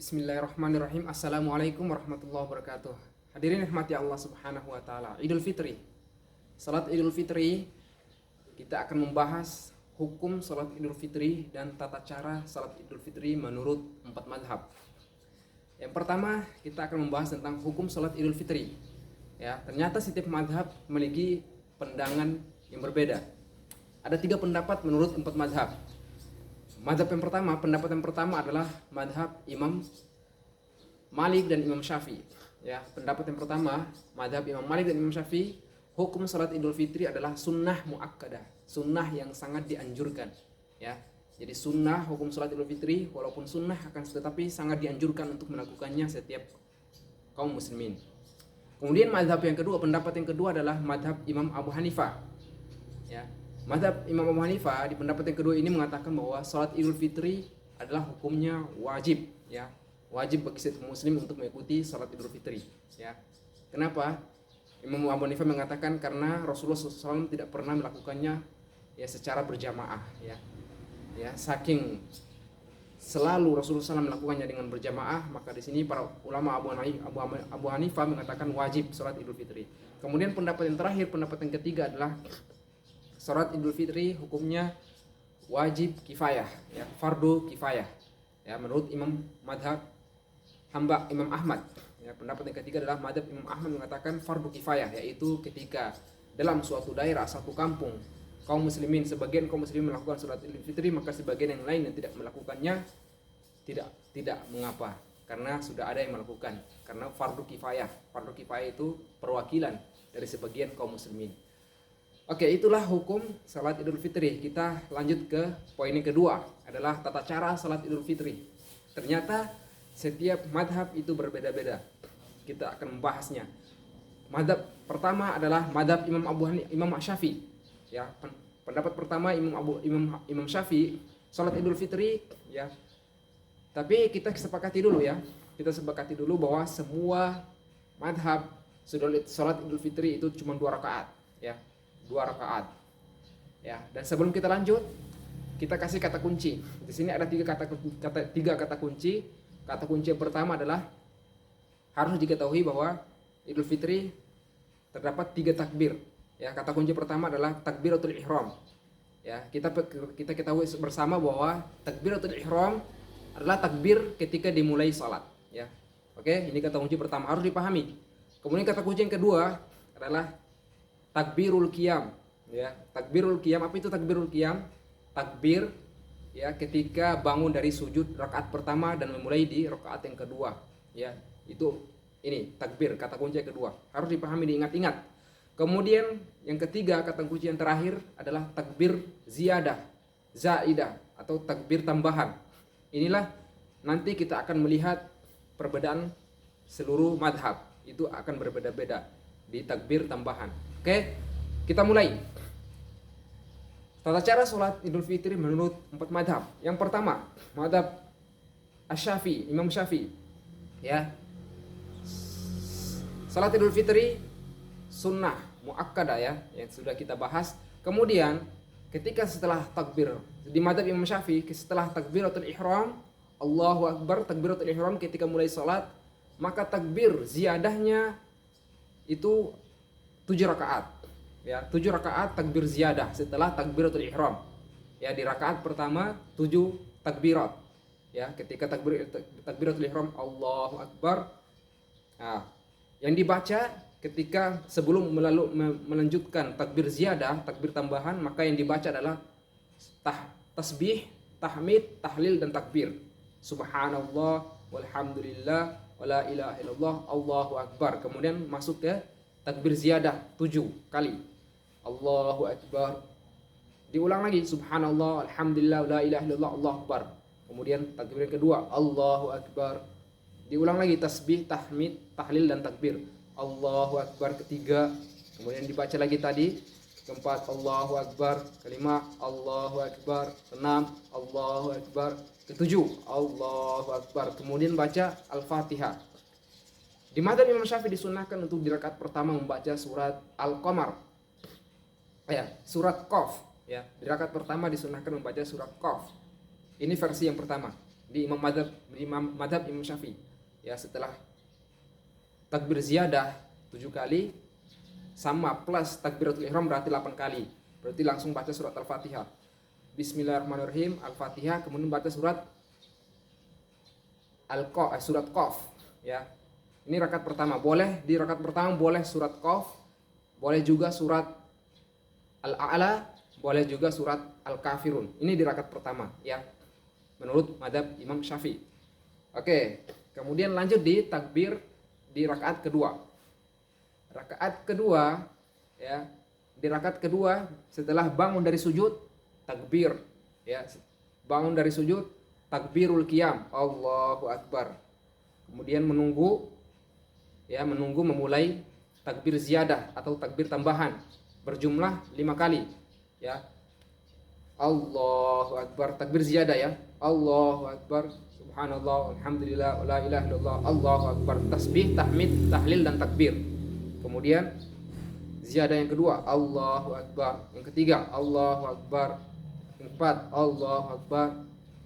Bismillahirrahmanirrahim. Assalamualaikum warahmatullahi wabarakatuh. Hadirin rahmati Allah Subhanahu wa taala. Idul Fitri. Salat Idul Fitri, kita akan membahas hukum salat Idul Fitri dan tata cara salat Idul Fitri menurut 4 mazhab. Yang pertama, kita akan membahas tentang hukum salat Idul Fitri. Ya, ternyata setiap mazhab memiliki pandangan yang berbeda. Ada 3 pendapat menurut 4 mazhab. Pendapat yang pertama adalah madhab Imam Malik dan Imam Syafi'i. Ya, pendapat yang pertama, madhab Imam Malik dan Imam Syafi'i, hukum salat Idul Fitri adalah sunnah muakkadah, sunnah yang sangat dianjurkan. Ya, jadi sunnah hukum salat Idul Fitri, walaupun sunnah akan tetapi sangat dianjurkan untuk melakukannya setiap kaum muslimin. Kemudian pendapat yang kedua adalah madhab Imam Abu Hanifah. Ya, mazhab Imam Abu Hanifah di pendapat yang kedua ini mengatakan bahwa salat Idul Fitri adalah hukumnya wajib, ya. Wajib bagi setiap muslim untuk mengikuti salat Idul Fitri, ya. Kenapa? Imam Abu Hanifah mengatakan karena Rasulullah SAW tidak pernah melakukannya ya secara berjamaah, ya. Ya, saking selalu Rasulullah SAW melakukannya dengan berjamaah, maka di sini para ulama Abu Hanifah mengatakan wajib salat Idul Fitri. Kemudian pendapat yang terakhir, pendapat yang ketiga adalah salat Idul Fitri hukumnya wajib kifayah, ya, fardu kifayah. Ya, menurut Imam Ahmad. Ya, pendapat yang ketiga adalah madhab Imam Ahmad mengatakan fardu kifayah, yaitu ketika dalam suatu daerah, satu kampung, sebagian kaum muslimin melakukan salat Idul Fitri, maka sebagian yang lain yang tidak melakukannya tidak mengapa, karena sudah ada yang melakukan. Karena fardu kifayah itu perwakilan dari sebagian kaum muslimin. Oke, itulah hukum salat Idul Fitri. Kita lanjut ke poin yang kedua, adalah tata cara salat Idul Fitri. Ternyata setiap madhab itu berbeda-beda. Kita akan membahasnya. Madhab pertama adalah madhab Imam Syafi'i. Ya, pendapat pertama Imam Syafi'i, salat Idul Fitri, ya. Tapi kita sepakati dulu, ya. Kita sepakati dulu bahwa semua madhab salat Idul Fitri itu cuma 2 rakaat, ya. 2 rakaat. Ya, dan sebelum kita lanjut, kita kasih kata kunci. Di sini ada 3 kata kunci. Kata kunci yang pertama adalah harus diketahui bahwa Idul Fitri terdapat 3 takbir. Ya, kata kunci pertama adalah takbiratul ihram. Ya, kita ketahui bersama bahwa takbiratul ihram adalah takbir ketika dimulai salat, ya. Oke, ini kata kunci pertama harus dipahami. Kemudian kata kunci yang kedua adalah takbirul qiyam, ya. Takbirul qiyam, apa itu takbirul qiyam? Takbir, ya, ketika bangun dari sujud rakaat pertama dan memulai di rakaat yang kedua, ya. Itu ini takbir, kata kunci yang kedua. Harus dipahami, diingat-ingat. Kemudian yang ketiga, kata kunci yang terakhir adalah takbir zaidah atau takbir tambahan. Inilah nanti kita akan melihat perbedaan seluruh madhab. Itu akan berbeda-beda di takbir tambahan. Oke, kita mulai. Tata cara sholat Idul Fitri menurut 4 madhab. Yang pertama, madhab Asy-Syafi'i, Imam Syafi'i. Ya, sholat Idul Fitri sunnah muakkadah, ya, yang sudah kita bahas. Kemudian ketika setelah takbir di madhab Imam Syafi'i, setelah takbiratul ihram, Allahu Akbar, takbiratul ihram ketika mulai sholat, maka takbir ziyadahnya itu 7 rakaat, ya. 7 rakaat takbir ziyadah setelah takbiratul ihram. Ya, di rakaat pertama 7 takbirat. Ya, ketika takbiratul ihram Allahu Akbar. Nah, yang dibaca ketika sebelum melanjutkan takbir ziyadah, takbir tambahan, maka yang dibaca adalah tasbih, tahmid, tahlil dan takbir. Subhanallah walhamdulillah wala ilaha illallah Allahu Akbar. Kemudian masuk ke takbir ziyadah 7 kali. Allahu Akbar. Diulang lagi, subhanallah, alhamdulillah, la ilaha illallah, Allahu Akbar. Kemudian takbir yang kedua, Allahu Akbar. Diulang lagi, tasbih, tahmid, tahlil dan takbir. Allahu Akbar ketiga. Kemudian dibaca lagi tadi. Keempat, Allahu Akbar. Kelima, Allahu Akbar. Keenam, Allahu Akbar. Ketujuh, Allahu Akbar. Kemudian baca Al-Fatihah. Di madzhab Imam Syafi'i disunahkan untuk di rakaat pertama membaca surat Al-Qamar. Ya, surat Qaf, ya. Di rakaat pertama disunahkan membaca surat Qaf. Ini versi yang pertama. di madhab Imam Syafi'i. Ya, setelah takbir ziyadah 7 kali sama plus takbiratul ihram berarti 8 kali. Berarti langsung baca surat Al-Fatihah. Bismillahirrahmanirrahim, Al-Fatihah, kemudian baca surat surat Qaf, ya. Ini rakaat pertama. Boleh di rakaat pertama boleh surat Qaf, boleh juga surat Al-A'la, boleh juga surat Al-Kafirun. Ini di rakaat pertama, ya. Menurut madhab Imam Syafi'i. Oke, kemudian lanjut di takbir di rakaat kedua. Rakaat kedua, ya. Di rakaat kedua setelah bangun dari sujud takbir, ya. Bangun dari sujud takbirul qiyam, Allahu Akbar. Kemudian menunggu memulai takbir ziyadah atau takbir tambahan berjumlah 5 kali, ya. Allahu Akbar, takbir ziyadah, ya. Allahu Akbar, subhanallah, alhamdulillah, la ilaha illallah, Allahu Akbar, tasbih, tahmid, tahlil dan takbir. Kemudian ziyadah yang kedua, Allahu Akbar. Yang ketiga, Allahu Akbar. Yang keempat, Allahu Akbar.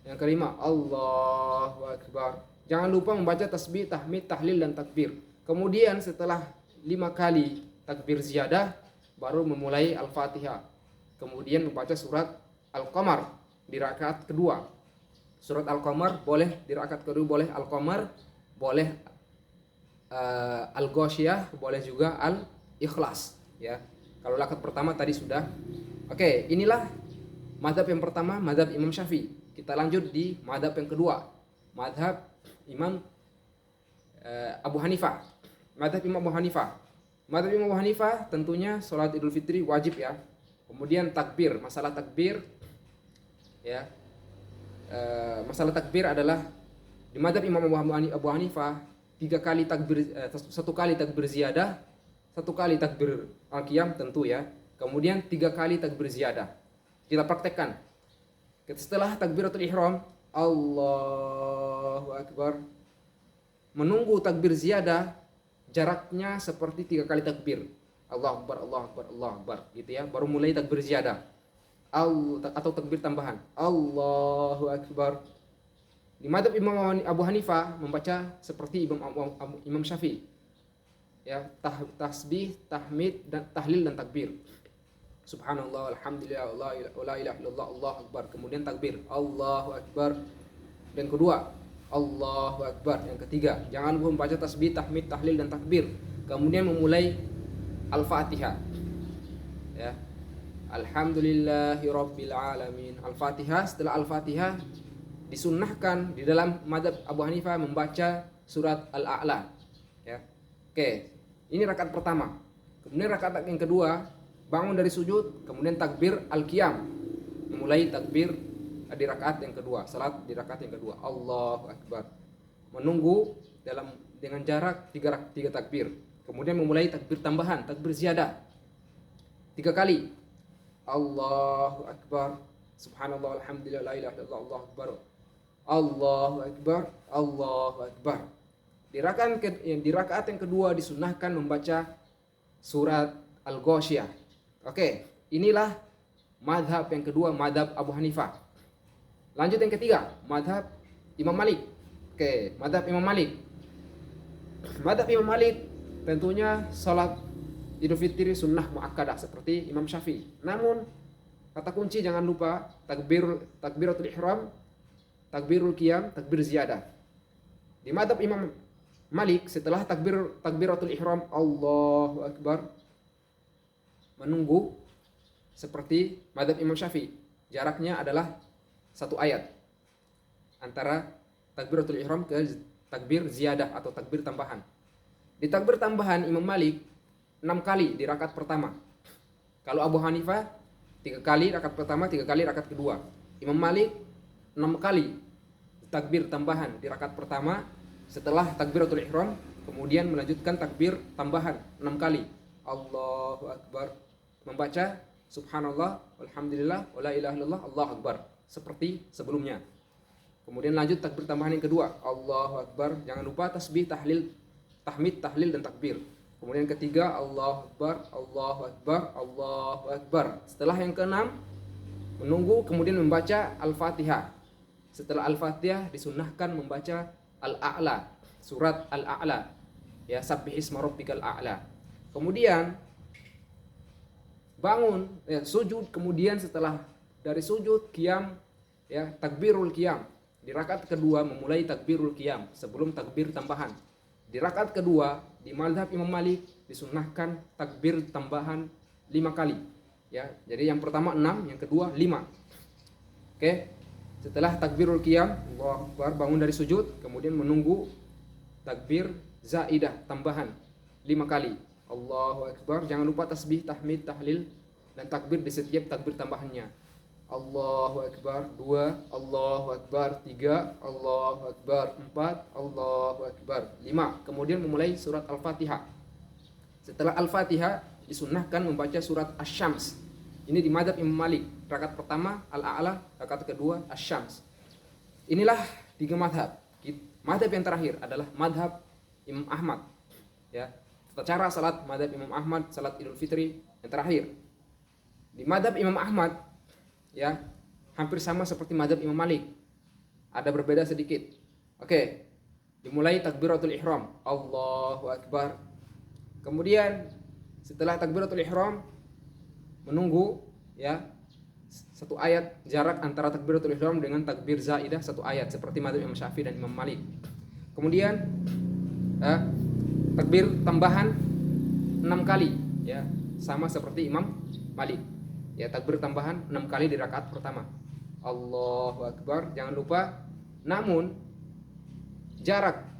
Yang kelima, Allahu Akbar. Jangan lupa membaca tasbih, tahmid, tahlil dan takbir. Kemudian setelah 5 kali takbir ziyadah baru memulai Al-Fatihah. Kemudian membaca surat Al-Qamar di rakaat kedua. Surat Al-Qamar boleh di rakaat kedua, boleh Al-Qamar, boleh Al-Ghasyiyah, boleh juga Al-Ikhlas, ya. Kalau rakaat pertama tadi sudah. Oke, inilah mazhab yang pertama, mazhab Imam Syafi'i. Kita lanjut di mazhab yang kedua, mazhab Imam Abu Hanifah. Mazhab Imam Abu Hanifah. Mazhab Imam Abu Hanifah tentunya sholat Idul Fitri wajib, ya. Kemudian takbir, masalah takbir, ya. Masalah takbir adalah di mazhab Imam Abu Hanifah 3 kali takbir, 1 kali takbir ziyadah, 1 kali takbir al-qiyam tentu, ya. Kemudian 3 kali takbir ziyadah. Kita praktekkan. Setelah takbiratul ihram, Allahu Akbar. Menunggu takbir ziyadah jaraknya seperti 3 kali takbir. Allahu Akbar, Allahu Akbar, Allahu Akbar, gitu, ya. Baru mulai takbir ziyadah. Atau takbir tambahan. Allahu Akbar. Di mazhab Imam Abu Hanifah membaca seperti Imam Syafi'i, ya, tasbih, tahmid dan tahlil dan takbir. Subhanallah, alhamdulillah, la ilaha illallah, Allahu Akbar. Kemudian takbir, Allahu Akbar. Dan kedua, Allahu Akbar. Yang ketiga, jangan lupa membaca tasbih, tahmid, tahlil dan takbir. Kemudian memulai Al-Fatihah, ya. Alhamdulillahirabbil alamin. Al-Fatihah. Setelah Al-Fatihah disunnahkan di dalam mazhab Abu Hanifah membaca surat Al-A'la, ya. Oke, ini rakaat pertama. Kemudian rakaat yang kedua, bangun dari sujud, kemudian takbir al-qiyam, memulai takbir di rakaat yang kedua, salat di rakaat yang kedua, Allahu Akbar. Menunggu dengan jarak 3 takbir. Kemudian memulai takbir tambahan, takbir ziyadah 3 kali. Allahu Akbar, subhanallah, alhamdulillah, la ilaha illallah, Allahu Akbar. Allahu Akbar, Allahu Akbar. Di rakaat yang kedua disunnahkan membaca surat Al-Ghasyiyah. Oke, inilah madhab yang kedua, madhab Abu Hanifah. Lanjut yang ketiga, madhab Imam Malik. Oke, madhab Imam Malik. Madhab Imam Malik tentunya salat Idul Fitri sunnah muakkadah seperti Imam Syafi'i. Namun kata kunci jangan lupa takbiratul ihram, takbirul qiyam, takbir ziyadah. Di madhab Imam Malik setelah takbiratul ihram, Allahu Akbar, menunggu seperti madhab Imam Syafi'i. Jaraknya adalah 1 ayat antara takbiratul ihram ke takbir ziyadah atau takbir tambahan. Di takbir tambahan Imam Malik 6 kali di rakaat pertama. Kalau Abu Hanifah 3 kali rakaat pertama, 3 kali rakaat kedua. Imam Malik 6 kali takbir tambahan di rakaat pertama setelah takbiratul ihram, kemudian melanjutkan takbir tambahan 6 kali. Allahu Akbar, membaca subhanallah, alhamdulillah, wa la ilaha illallah, Allahu Akbar seperti sebelumnya. Kemudian lanjut takbir tambahan yang kedua, Allahu Akbar. Jangan lupa tasbih, tahlil, tahmid, tahlil dan takbir. Kemudian ketiga, Allahu Akbar, Allahu Akbar, Allahu Akbar. Setelah yang keenam menunggu, kemudian membaca Al-Fatihah. Setelah Al-Fatihah disunnahkan membaca Al-A'la, surat Al-A'la. Ya, sabbihisma rabbikal a'la. Kemudian bangun, ya, sujud, kemudian setelah dari sujud qiyam, ya, takbirul qiyam. Di rakaat kedua memulai takbirul qiyam sebelum takbir tambahan. Di rakaat kedua di mazhab Imam Malik disunnahkan takbir tambahan 5 kali. Ya, jadi yang pertama 6, yang kedua 5. Oke. Setelah takbirul qiyam, Allahu Akbar, bangun dari sujud, kemudian menunggu takbir zaidah tambahan 5 kali. Allahu Akbar, jangan lupa tasbih, tahmid, tahlil dan takbir di setiap takbir tambahannya. Allahu Akbar 2, Allahu Akbar 3, Allahu Akbar 4, Allahu Akbar 5. Kemudian memulai surat Al-Fatihah. Setelah Al-Fatihah disunnahkan membaca surat Asy-Syams. Ini di mazhab Imam Malik. Rakaat pertama Al-A'la, rakaat kedua Asy-Syams. Inilah 3 mazhab. Mazhab yang terakhir adalah mazhab Imam Ahmad. Ya, tata cara salat mazhab Imam Ahmad, salat Idul Fitri yang terakhir. Di mazhab Imam Ahmad, ya, hampir sama seperti mazhab Imam Malik. Ada berbeda sedikit. Oke. Dimulai takbiratul ihram, Allahu Akbar. Kemudian setelah takbiratul ihram menunggu, ya, 1 ayat jarak antara takbiratul ihram dengan takbir zaidah 1 ayat seperti mazhab Imam Syafi'i dan Imam Malik. Kemudian takbir tambahan 6 kali, ya, sama seperti Imam Malik. Ya, takbir tambahan 6 kali di rakaat pertama. Allahu Akbar, jangan lupa. Namun jarak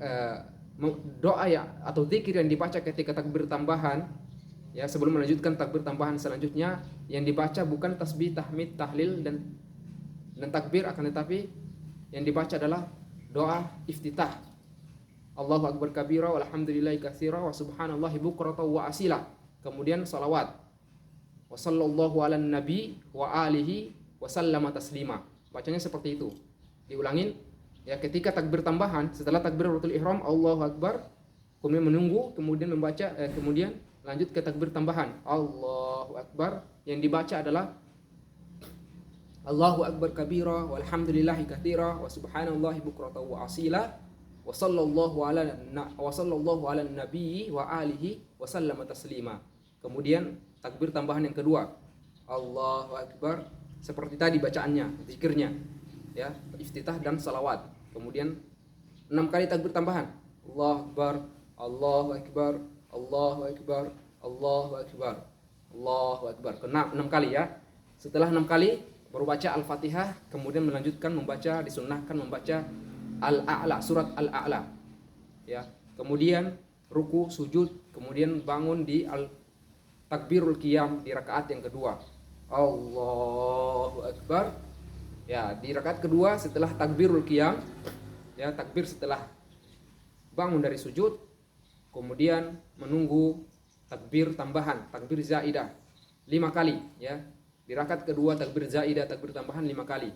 doa ya atau zikir yang dibaca ketika takbir tambahan, ya, sebelum melanjutkan takbir tambahan selanjutnya, yang dibaca bukan tasbih, tahmid, tahlil dan takbir, akan tetapi yang dibaca adalah doa iftitah. Allahu Akbar kabira walhamdulillahi katsira wa subhanallahi bukratan wa asila. Kemudian salawat. Wa sallallahu ala nabi wa alihi wa sallama taslima. Bacanya seperti itu. Diulangin, ya, ketika takbir tambahan setelah takbiratul ihram Allahu Akbar, kemudian menunggu, kemudian membaca kemudian lanjut ke takbir tambahan Allahu Akbar, yang dibaca adalah Allahu Akbar kabira walhamdulillahi katsira wa subhanallahi bukratan wa asila wa sallallahu ala nabi wa alihi wa sallama taslima. Kemudian takbir tambahan yang kedua Allahu Akbar, seperti tadi bacaannya, zikirnya, ya, iftitah dan salawat. Kemudian 6 kali takbir tambahan, Allahu Akbar, Allahu Akbar, Allahu Akbar, Allahu Akbar, Allahu Akbar. Kena 6 kali, ya. Setelah 6 kali baru baca Al-Fatihah, kemudian melanjutkan membaca, disunnahkan membaca Al-A'la, surat Al-A'la. Ya. Kemudian ruku, sujud, kemudian bangun di takbirul qiyam di rakaat yang kedua. Allahu Akbar. Ya, di rakaat kedua setelah takbirul qiyam, ya, takbir setelah bangun dari sujud, kemudian menunggu takbir tambahan, takbir zaidah 5 kali, ya. Di rakaat kedua takbir zaidah, takbir tambahan 5 kali.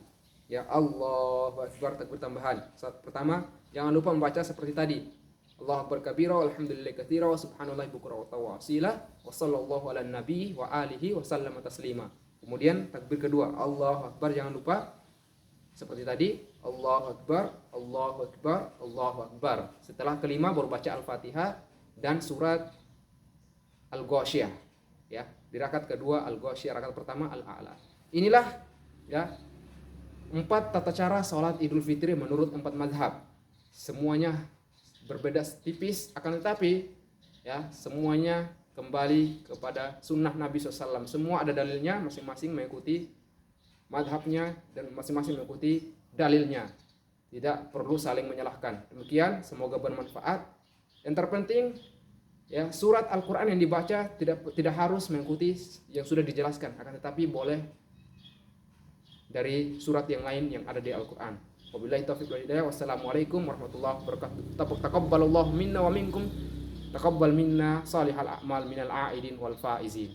Ya, Allahu Akbar, takbir tambahan. Saat pertama jangan lupa membaca seperti tadi. Allahu Akbar kabira walhamdulillahi katsira wa subhanallahi bukratan wa asila wa sallallahu ala nabi wa alihi wa sallama taslima. Kemudian takbir kedua Allahu Akbar, jangan lupa seperti tadi, Allahu Akbar, Allahu Akbar, Allahu Akbar. Setelah kelima baru baca Al-Fatihah dan surat Al-Ghasyiyah, ya. Di rakaat kedua Al-Ghasyiyah, rakaat pertama Al-A'la. Inilah, ya, 4 tata cara salat Idul Fitri menurut 4 mazhab. Semuanya berbeda tipis, akan tetapi, ya, semuanya kembali kepada sunnah Nabi SAW. Semua ada dalilnya, masing-masing mengikuti mazhabnya dan masing-masing mengikuti dalilnya. Tidak perlu saling menyalahkan. Demikian, semoga bermanfaat. Yang terpenting, ya, surat Al-Quran yang dibaca tidak harus mengikuti yang sudah dijelaskan, akan tetapi boleh dari surat yang lain yang ada di Al-Quran. Wabillahi taufiq wal hidayah. Wassalamualaikum warahmatullahi wabarakatuh. Taqabbalallahu minna wa minkum. Taqabbal minna salihal a'mal minal a'idin wal faizin.